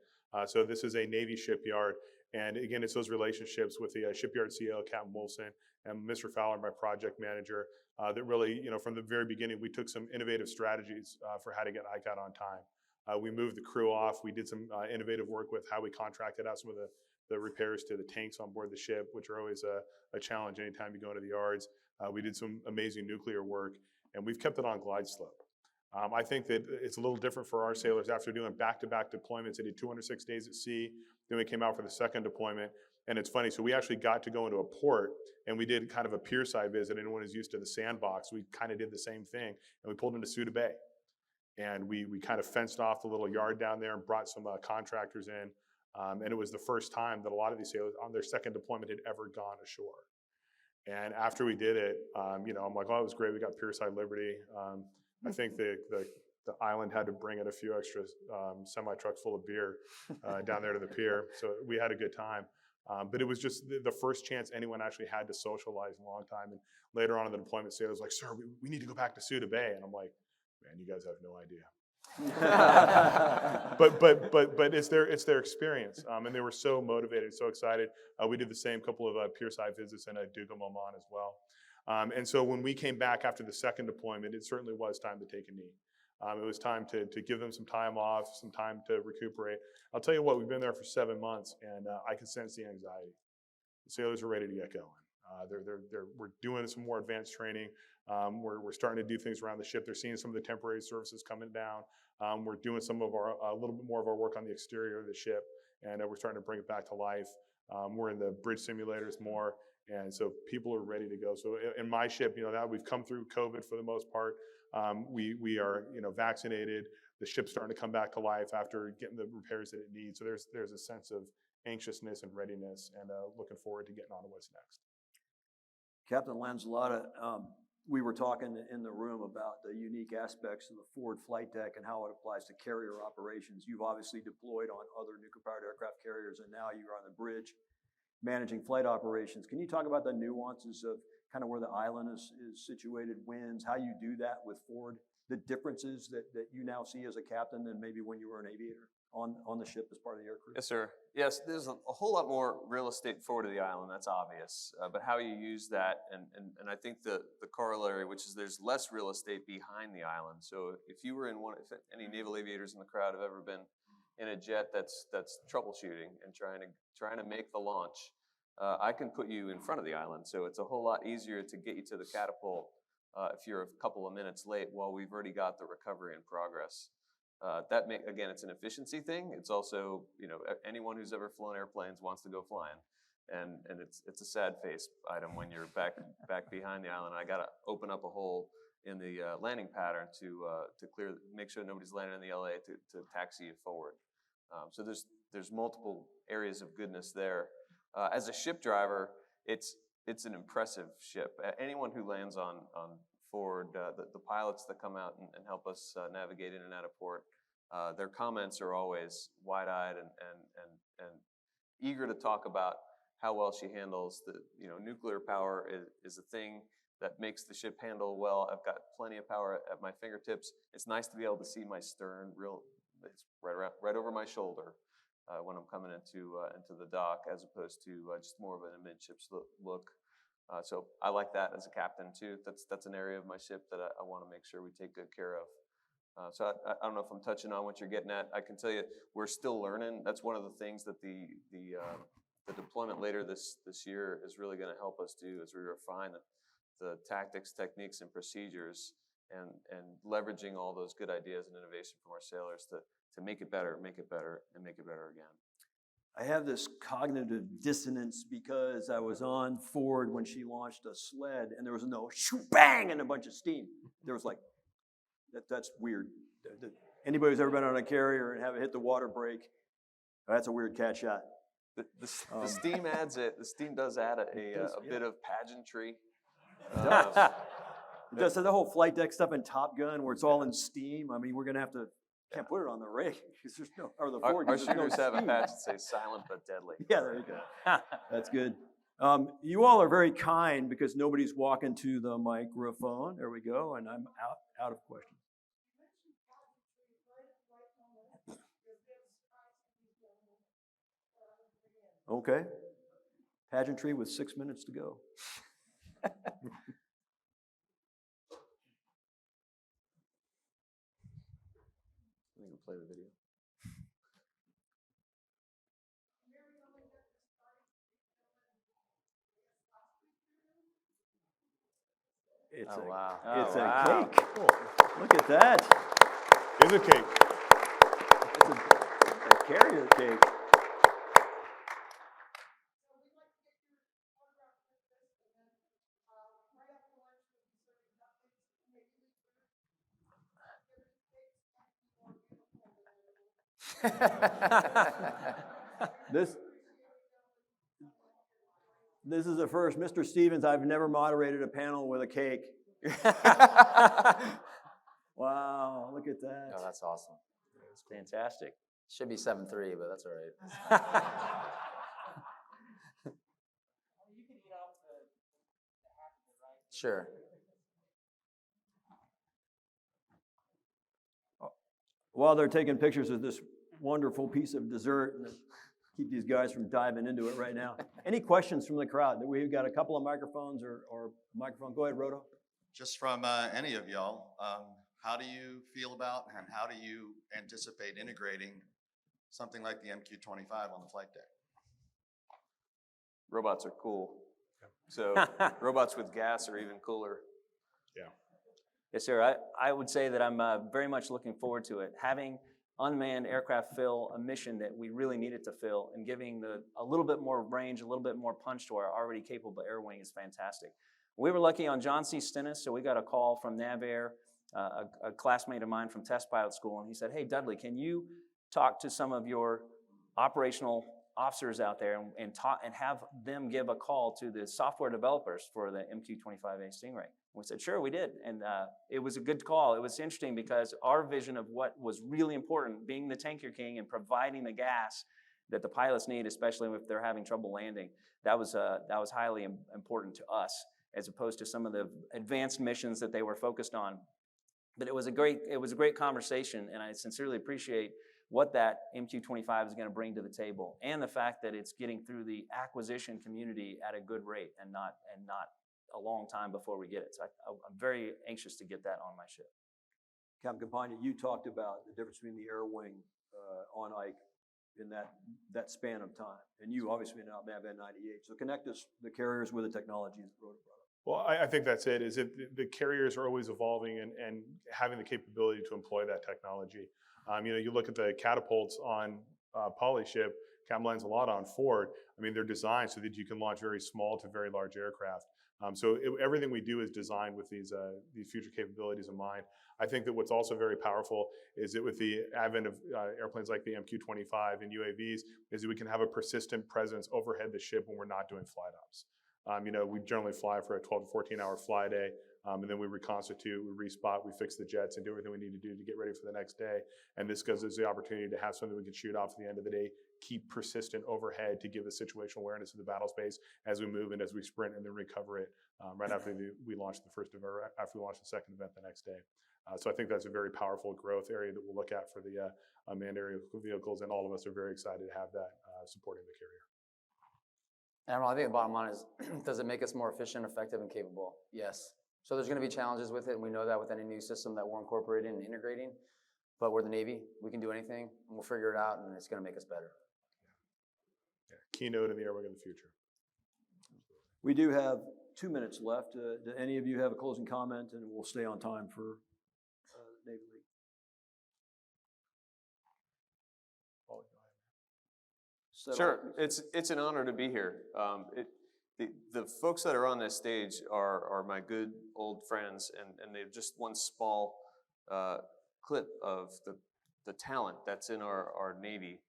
So this is a Navy shipyard. And again, it's those relationships with the shipyard CEO, Captain Wilson, and Mr. Fowler, my project manager, that really, from the very beginning, we took some innovative strategies for how to get ICAT on time. We moved the crew off. We did some innovative work with how we contracted out some of the repairs to the tanks on board the ship, which are always a challenge anytime you go into the yards. We did some amazing nuclear work, and we've kept it on glide slope. I think that it's a little different for our sailors. After doing back-to-back deployments, they did 206 days at sea. Then we came out for the second deployment. And it's funny, so we actually got to go into a port, and we did kind of a pierside visit. Anyone who's used to the sandbox, we kind of did the same thing. And we pulled into Suda Bay. And we kind of fenced off the little yard down there and brought some contractors in. And it was the first time that a lot of these sailors on their second deployment had ever gone ashore. And after we did it, I'm like, oh, it was great. We got Pierside Liberty. I think the island had to bring in a few extra semi-trucks full of beer down there to the pier. So we had a good time. But it was just the first chance anyone actually had to socialize in a long time. And later on in the deployment, sailors were like, sir, we need to go back to Suda Bay. And I'm like, man, you guys have no idea. but it's their experience, and they were so motivated, so excited. We did the same couple of pierside visits in Duga Moman as well. And so when we came back after the second deployment, it certainly was time to take a knee. It was time to give them some time off, some time to recuperate. I'll tell you what, we've been there for 7 months, and I can sense the anxiety. The sailors are ready to get going. We're doing some more advanced training. We're starting to do things around the ship. They're seeing some of the temporary services coming down. We're doing some of a little bit more of our work on the exterior of the ship, and we're starting to bring it back to life. We're in the bridge simulators more, and so people are ready to go. So in my ship, that we've come through COVID for the most part. We are, vaccinated. The ship's starting to come back to life after getting the repairs that it needs. So there's a sense of anxiousness and readiness, and looking forward to getting on to what's next. Captain Lanzalotta, we were talking in the room about the unique aspects of the forward flight deck and how it applies to carrier operations. You've obviously deployed on other nuclear-powered aircraft carriers, and now you're on the bridge managing flight operations. Can you talk about the nuances of kind of where the island is situated, winds, how you do that with forward, the differences that you now see as a captain than maybe when you were an aviator on the ship as part of the aircrew? Yes, sir. Yes, there's a whole lot more real estate forward of the island, that's obvious. But how you use that, and I think the corollary, which is there's less real estate behind the island. So if you were if any naval aviators in the crowd have ever been in a jet that's troubleshooting and trying to make the launch, I can put you in front of the island. So it's a whole lot easier to get you to the catapult if you're a couple of minutes late while we've already got the recovery in progress. Again, it's an efficiency thing. It's also, anyone who's ever flown airplanes wants to go flying, and it's a sad face item when you're back behind the island. I got to open up a hole in the landing pattern to make sure nobody's landing in the LA to taxi you forward. So there's multiple areas of goodness there. As a ship driver, it's an impressive ship. Anyone who lands on forward, the pilots that come out and help us navigate in and out of port, their comments are always wide-eyed and eager to talk about how well she handles the, nuclear power is a thing that makes the ship handle well. I've got plenty of power at my fingertips. It's nice to be able to see my stern it's right over my shoulder when I'm coming into the dock, as opposed to just more of an amidships look. So I like that as a captain too. That's an area of my ship that I want to make sure we take good care of. So I don't know if I'm touching on what you're getting at. I can tell you we're still learning. That's one of the things that the deployment later this year is really going to help us do, is we refine the tactics, techniques, and procedures, and leveraging all those good ideas and innovation from our sailors to make it better, and make it better again. I have this cognitive dissonance because I was on Ford when she launched a sled, and there was no shoo, bang and a bunch of steam. There was like That's weird. Anybody who's ever been on a carrier and have it hit the water break, that's a weird cat shot. The steam adds it. The steam does add a bit of pageantry. It does. So the whole flight deck stuff in Top Gun, where it's all in steam. I mean, we're gonna have to can't put it on the rig because there's no, or the Ford. Our 'cause there's no shooters have a steam. patch that says "silent but deadly." Yeah, there you go. That's good. You all are very kind because nobody's walking to the microphone. There we go, and I'm out of questions. Okay. Pageantry with 6 minutes to go. We can play the video. It's Oh, a, wow. it's Oh, a wow. cake. Look at that. Is a cake. It's a carrier cake. This is the first. Mr. Stevens, I've never moderated a panel with a cake. Wow, look at that. Oh, that's awesome. It's fantastic. Should be 7-3, but that's all right. Sure. While they're taking pictures of this wonderful piece of dessert, and keep these guys from diving into it right now. Any questions from the crowd? We've got a couple of microphones or microphone. Go ahead, Roto. Just from any of y'all, how do you feel about and how do you anticipate integrating something like the MQ-25 on the flight deck? Robots are cool. So robots with gas are even cooler. Yes, sir. I would say that I'm very much looking forward to it. Having unmanned aircraft fill a mission that we really needed to fill and giving a little bit more range, a little bit more punch to our already capable air wing is fantastic. We were lucky on John C. Stennis, so we got a call from NavAir, a classmate of mine from test pilot school, and he said, "Hey, Dudley, can you talk to some of your operational officers out there and have them give a call to the software developers for the MQ-25A Stingray?" We said, "Sure, we did." And it was a good call. It was interesting because our vision of what was really important, being the tanker king and providing the gas that the pilots need, especially if they're having trouble landing, that was highly important to us, as opposed to some of the advanced missions that they were focused on. But it was a great conversation, and I sincerely appreciate what that MQ-25 is going to bring to the table, and the fact that it's getting through the acquisition community at a good rate and not a long time before we get it. So I'm very anxious to get that on my ship. Captain Campagna, you talked about the difference between the air wing on Ike in that span of time, and you obviously now have N98. So connect us, the carriers, with the technology that Roto brought up. Well, I think that's it, is that the carriers are always evolving and having the capability to employ that technology. You look at the catapults on Polly's ship, Captain Lancelot on Ford. I mean, they're designed so that you can launch very small to very large aircraft. Everything we do is designed with these future capabilities in mind. I think that what's also very powerful is that with the advent of airplanes like the MQ-25 and UAVs, is that we can have a persistent presence overhead the ship when we're not doing flight ops. We generally fly for a 12 to 14 hour fly day, and then we reconstitute, we respot, we fix the jets and do everything we need to do to get ready for the next day. And this gives us the opportunity to have something we can shoot off at the end of the day, keep persistent overhead to give us situational awareness of the battle space as we move and as we sprint, and then recover it right after we launch after we launch the second event the next day. So I think that's a very powerful growth area that we'll look at for the unmanned aerial vehicles, and all of us are very excited to have that supporting the carrier. I think the bottom line is, does it make us more efficient, effective, and capable? Yes. So there's going to be challenges with it, and we know that with any new system that we're incorporating and integrating. But we're the Navy. We can do anything, and we'll figure it out, and it's going to make us better. Yeah. Keynote in the air wing of the future. We do have 2 minutes left. Do any of you have a closing comment, and we'll stay on time for Navy League? Sure, it's an honor to be here. The folks that are on this stage are my good old friends, and they've just one small clip of the talent that's in our Navy,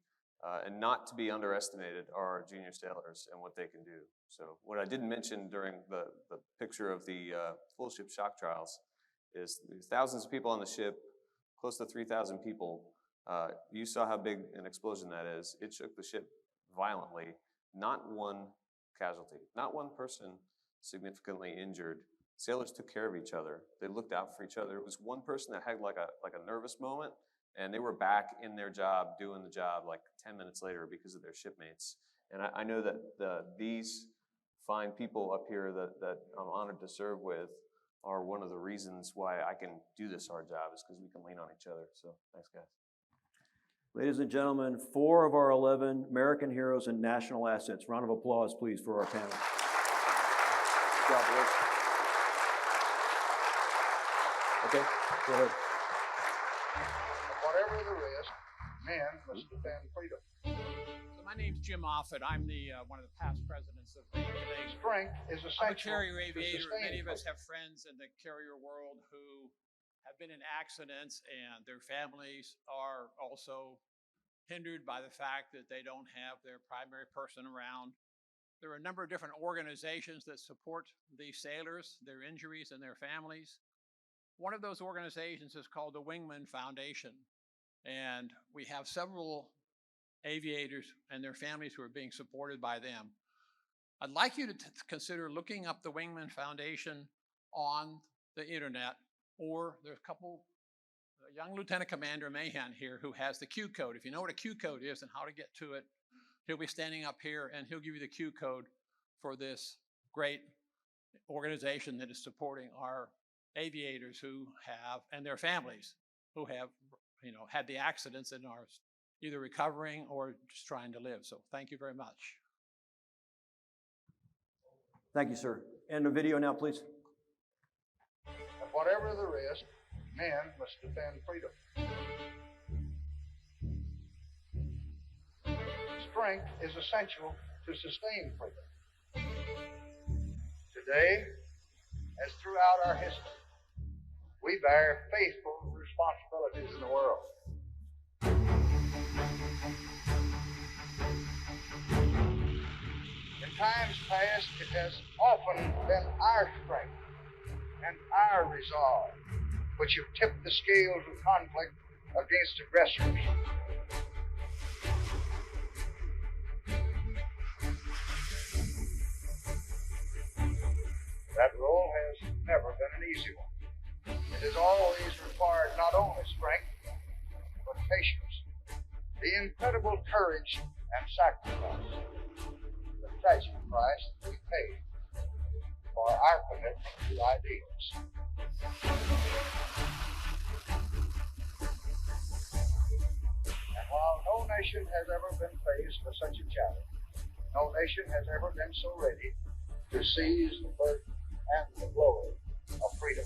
and not to be underestimated are our junior sailors and what they can do. So what I didn't mention during the picture of the full ship shock trials is there's thousands of people on the ship, close to 3,000 people. You saw how big an explosion that is. It shook the ship violently. Not one casualty, not one person significantly injured. Sailors took care of each other. They looked out for each other. It was one person that had like a nervous moment, and they were back in their job, doing the job like 10 minutes later because of their shipmates. And I know that these fine people up here that I'm honored to serve with are one of the reasons why I can do this hard job, is because we can lean on each other. So thanks, guys. Ladies and gentlemen, 4 of our 11 American heroes and national assets. Round of applause, please, for our panel. Good job, boys. Okay, go ahead. Whatever the risk, men must defend freedom. So my name's Jim Offit. I'm the one of the past presidents of the Navy. Strength is I'm a essential carrier to aviator. sustain Many of us freedom. have friends in the carrier world who have been in accidents, and their families are also hindered by the fact that they don't have their primary person around. There are a number of different organizations that support these sailors, their injuries, and their families. One of those organizations is called the Wingman Foundation, and we have several aviators and their families who are being supported by them. I'd like you to consider looking up the Wingman Foundation on the internet, or there's a couple, young Lieutenant Commander Mahan here who has the Q code. If you know what a Q code is and how to get to it, he'll be standing up here and he'll give you the Q code for this great organization that is supporting our aviators who have, and their families who have, had the accidents and are either recovering or just trying to live. So thank you very much. Thank you, sir. And the video now, please. And whatever the risk, men must defend freedom. Strength is essential to sustain freedom. Today, as throughout our history, we bear faithful responsibilities in the world. In times past, it has often been our strength and our resolve which have tipped the scales of conflict against aggressors. That role has never been an easy one. It has always required not only strength, but patience, the incredible courage and sacrifice, the tragic price that we paid for our commitment to ideals. And while no nation has ever been faced with such a challenge, no nation has ever been so ready to seize the burden and the glory of freedom.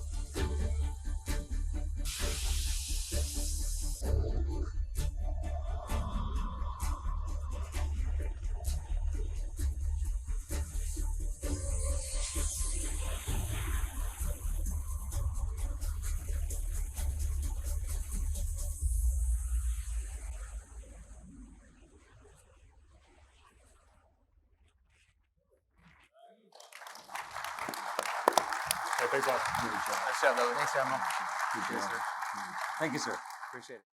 Hey, thanks a lot. Nice job, Louis. Thanks, Admiral. Appreciate it, sir. Thank you, sir. Appreciate it.